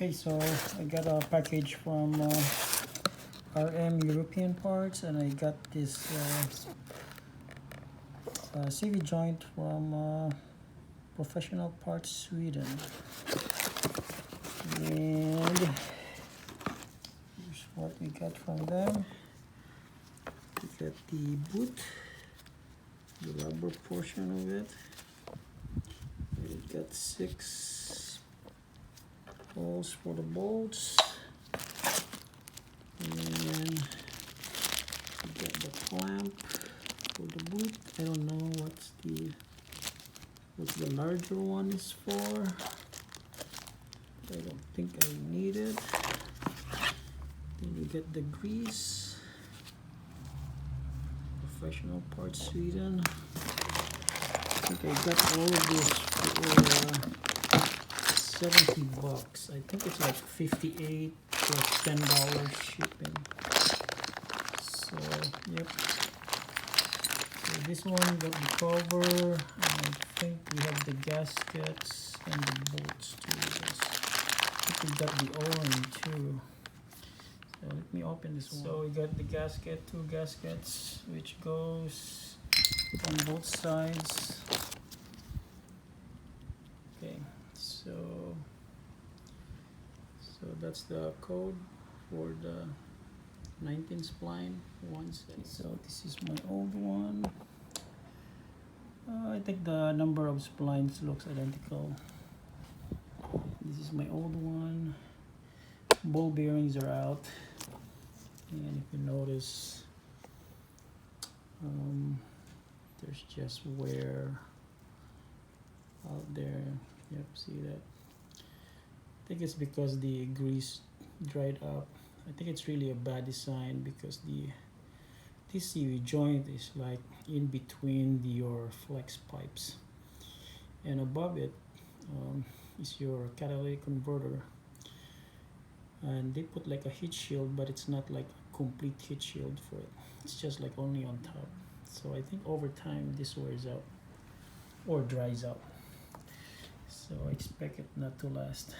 Okay, so I got a package from RM European Parts, and I got this CV joint from Professional Parts Sweden. And here's what we got from them. We got the boot, the rubber portion of it. We got 6 holes for the bolts, and we got the clamp for the boot. I don't know what the larger one is for. I don't think I need it. Then you get the grease, Professional Parts Sweden. I think I got all of this for $70. I think it's like 58 plus $10 shipping. So yep. So this one got the cover, and I think we have the gaskets and the bolts too. Yes. I think we got the O-ring too. So let me open this one. So we got the gasket, 2 gaskets, which goes on both sides. Okay, so that's the code for the 19 spline. So this is my old one. I think the number of splines looks identical. This is my old one. Ball bearings are out, and if you notice, there's just wear out there. Yep, see that? I think it's because the grease dried up. I think it's really a bad design because this CV joint is like in between your flex pipes, and above it is your catalytic converter, and they put like a heat shield, but it's not like a complete heat shield for it. It's just like only on top. So I think over time this wears out or dries out, so I expect it not to last.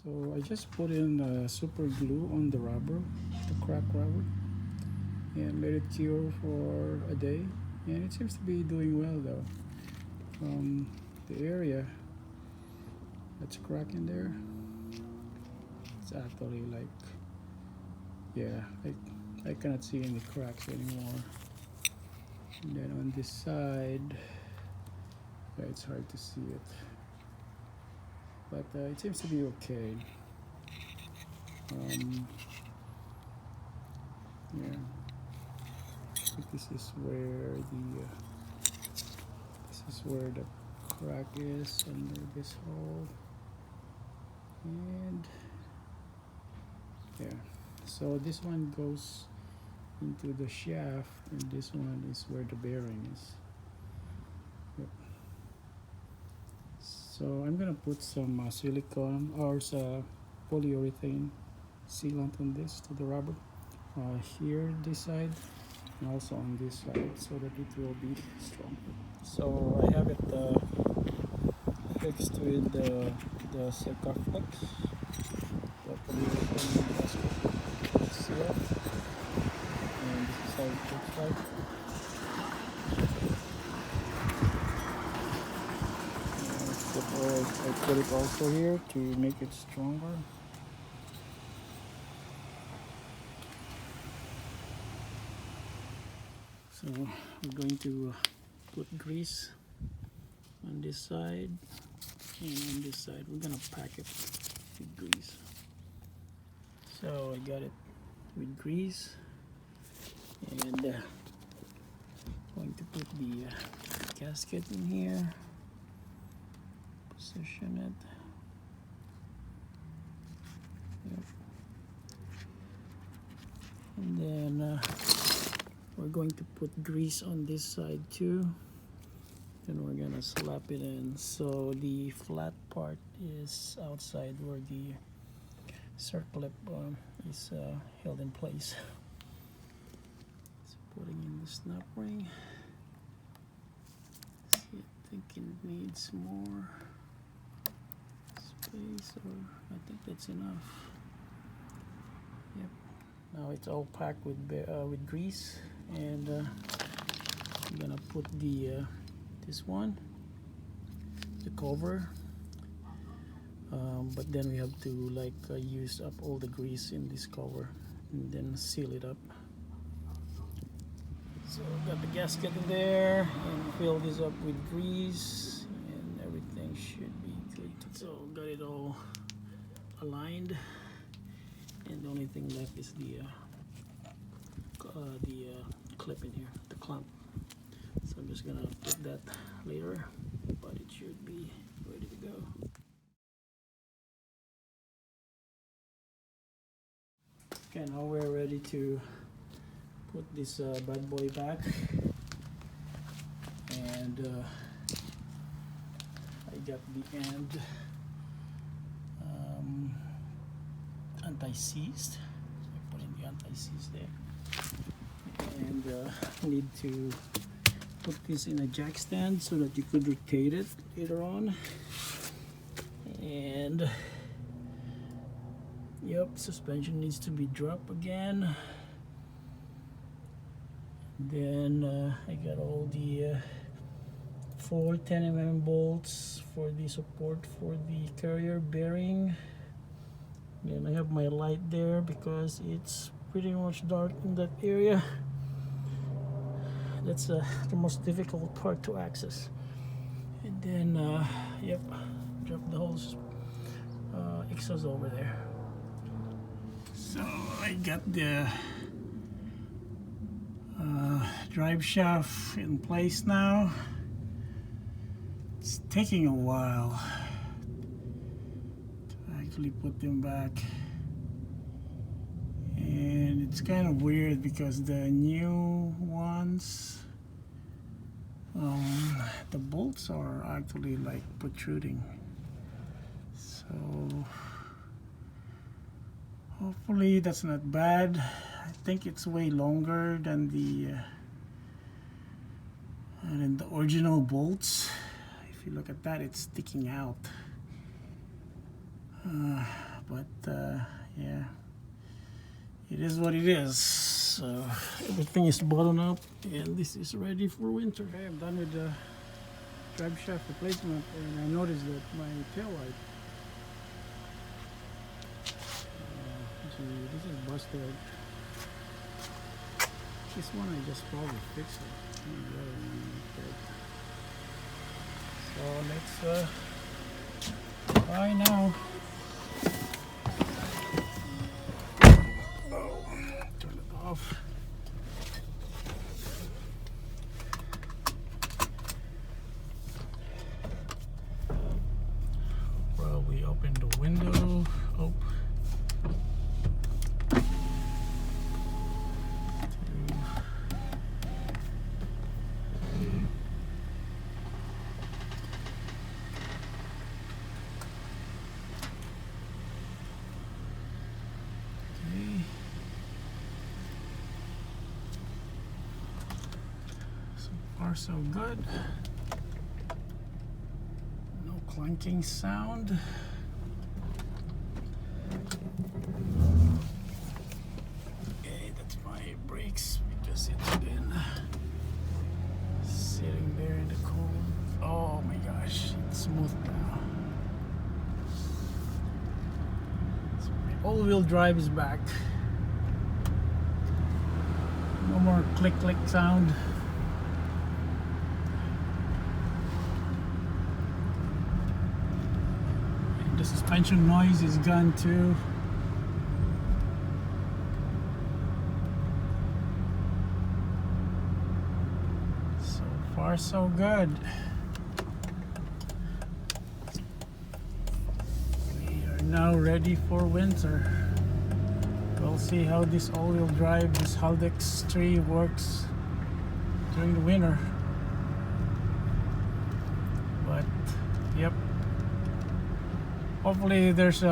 So I just put in super glue on the rubber, the cracked rubber, and let it cure for a day, and it seems to be doing well though. The area that's cracked in there, it's actually like, yeah, I cannot see any cracks anymore. And then on this side, yeah, it's hard to see it, but it seems to be okay. Yeah, I think this is where the crack is under this hole, and yeah, so this one goes into the shaft, and this one is where the bearing is. Yep. So I'm gonna put some silicone or polyurethane sealant on this to the rubber here this side, and also on this side, so that it will be strong. So I have it fixed with the Circaflex, the polyurethane seal, and this is how it looks like. I put it also here to make it stronger. So we're going to put grease on this side, and on this side we're gonna pack it with grease. So I got it with grease, and going to put the gasket in here, position it. Yep. And then we're going to put grease on this side too, Then we're gonna slap it in. So the flat part is outside where the circlip is held in place. So putting in the snap ring. See, I think it needs more space, or I think that's enough. Yep. Now it's all packed with grease, and I'm gonna put the this one, the cover, but then we have to like use up all the grease in this cover and then seal it up. So got the gasket in there and fill this up with grease, and everything should be good. So got it all aligned, and the only thing left is the clip in here, the clamp. So I'm just gonna put that later, but it should be ready to go. Okay, now we're ready to put this bad boy back, and I got the end anti-seized. I put in the anti-seize there, and need to put this in a jack stand so that you could rotate it later on. And yep, suspension needs to be dropped again. Then I got all the 4 10mm bolts for the support for the carrier bearing. And I have my light there because it's pretty much dark in that area. That's the most difficult part to access. And then yep, drop the whole exhaust over there. So I got the drive shaft in place now. It's taking a while to actually put them back, and it's kind of weird because the new ones, the bolts are actually like protruding. So hopefully that's not bad. I think it's way longer than the original bolts. If you look at that, it's sticking out. Yeah, it is what it is. So everything is buttoned up, and this is ready for winter. Okay, I'm done with the drive shaft replacement, and I noticed that my tail light, this is busted. This one I just probably fixed it. So let's try now. Oh, turn it off. Well, we open the window. Oh. So good. No clanking sound. Okay, that's my brakes because it's been sitting there in the cold. Oh my gosh, it's smooth now. So my all-wheel drive is back. No more click sound. The suspension noise is gone too. So far so good. We are now ready for winter. We'll see how this all-wheel drive, this Haldex 3 works during the winter. but yep, hopefully there's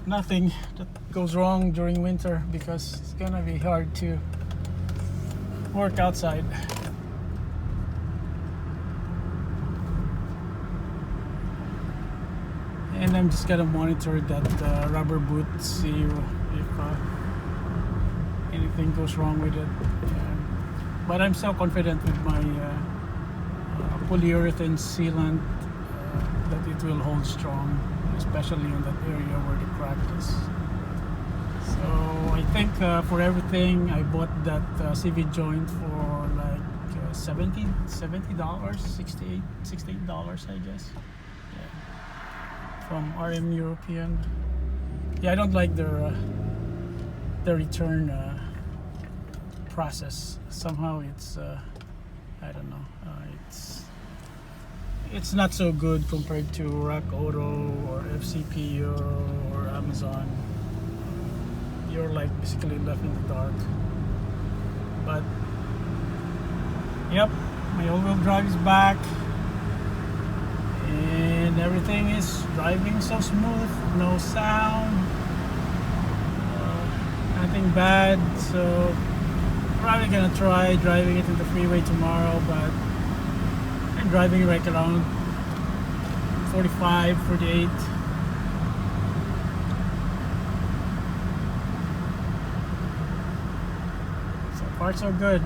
nothing that goes wrong during winter, because it's gonna be hard to work outside. And I'm just gonna monitor that rubber boot, see if anything goes wrong with it. But I'm so confident with my polyurethane sealant that it will hold strong, especially in that area where the crack is. So I think for everything, I bought that CV joint for like $70, $68, I guess. Yeah. From RM European. Yeah, I don't like their return process. Somehow it's I don't know. It's not so good compared to Rock Auto or FCP or Amazon. You're like basically left in the dark. But yep, my all-wheel drive is back, and everything is driving so smooth, no sound, nothing bad. So probably gonna try driving it in the freeway tomorrow, but I'm driving right around 45, 48. So far so good.